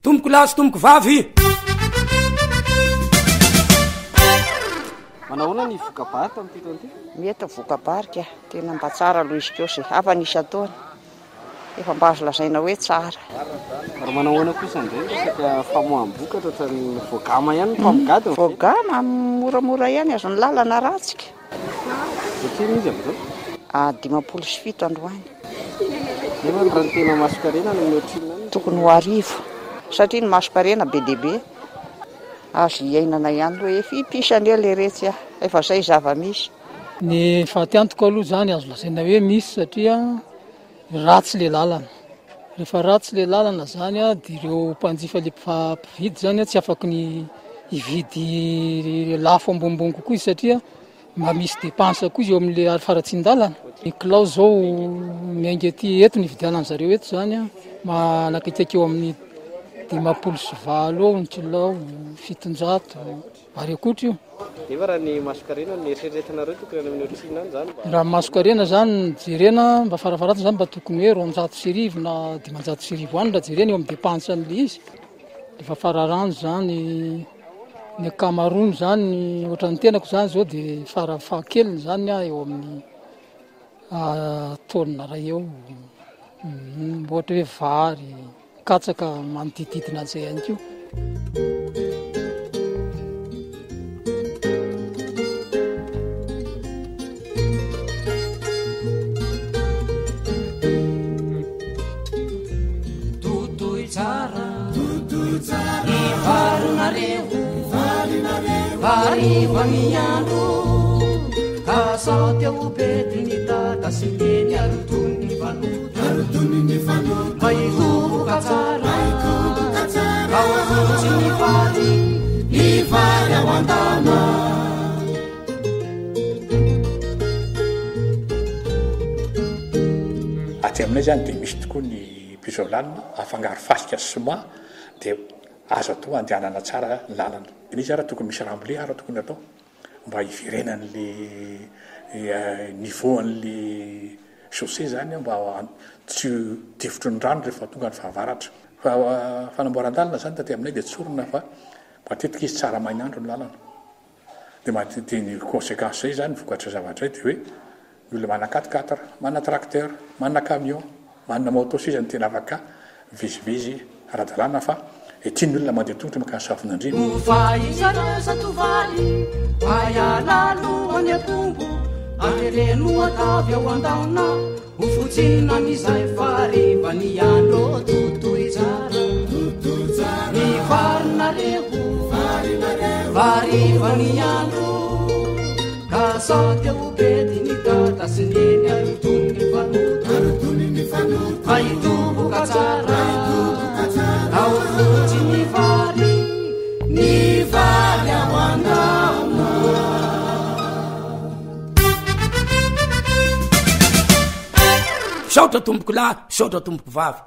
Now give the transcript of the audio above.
tomboko lahy sy tomboko vavy. Manahoana ny vokabary tamin'ity taona ity? Mety vokabary ka tena mba tsara aloha izy koa izay hafa nisy ataony efa mba azo lazaina hoe tsara. Ary manahoana kosa indray resaka famoaham-bokatra ohatran'ny voagama ihany ny mpamogady? Voagama moramora ihany azo ny lalana ratsika. Satria izy amin'izao? 57 androany. Nefa ny raha ny tena masokarena ny mihoatrina any? Tokony ho arivo satria ny masokarena be dia be azo iainana ihany hoe fipisany eo le retsy efa izay zava-misy. Ny fahatiantoko aloha zany azo lazaina hoe misy satria ratsy le lalana. Rehefa ratsy le lalana zany dia ireo mpanjifa le mpividy zany tsy afaka ny hividy lafo ambonimbony kokoa izy satria mba misy dépense koa izy eo amin'le faratsin-dalana. Ny kilao zao miainga aty eto ny vidianana zareo eto zany manakaiky eo amin'ny 590 eo ny kilao, 700 ary akoatra io. Nefa raha ny masokarena ny eritreretinareo tokony any amin'ny otrina any zany? Raha masokarena zany jerena mba farafaratiny zany mba tokony hoe 200 na 500 any raha jerena eo amin'ny dépense an'le izy. Efa fararano zany ny akamarony zany ohatran'ny tenako zany zao dia farafahakeliny zany eo amin'ny taonina ray eo. Ohatra hoe vary, katsaka manodididina an'izay ihany koa. Ny varinareo vary vaniandro ka sao teo bediny tata sy teny arotony ny fanoto mba hitoboka tsara ao fotsy ny vary ao an-dama. Aty aminay zany dia misy tokoa ny mpizaha lalina afangaro fasika sy soma dia azo atao andehanana tsara ny lalana. Ny izy raha tokony misy rambole raha tokony atao mba hiverenan'le niveau an'le chaussée zany mba tsy tivotro ny rano rehefa tonga ny fahavaratra. Fa fanamboaran-dalana zany taty aminay dia tsorona fa matetika izy tsara mainandro ny lalana. Dia matetika ny conséquence zay zany vokatra zavatra dia hoe ny olona manana 4x4, manana tracteur, manana camion, manana moto sy izany tena afaka vizivizy ara-dalàna fa tiany olona mandeha tongotra makany safin'andrina. Ufaiza zatovali ayala lohany akombo ahereno atavy ao an-daona ufotsina mizay fary mba ny andro totoy tsara ny varinareo vary va ny andro ka sao teo bedy ny tata sy neny arotony ny fanoto fa hitoboka tsara ao fotsy ny vary ao an-daona. Saotra tomboko lahy, saotra tomboko vavy.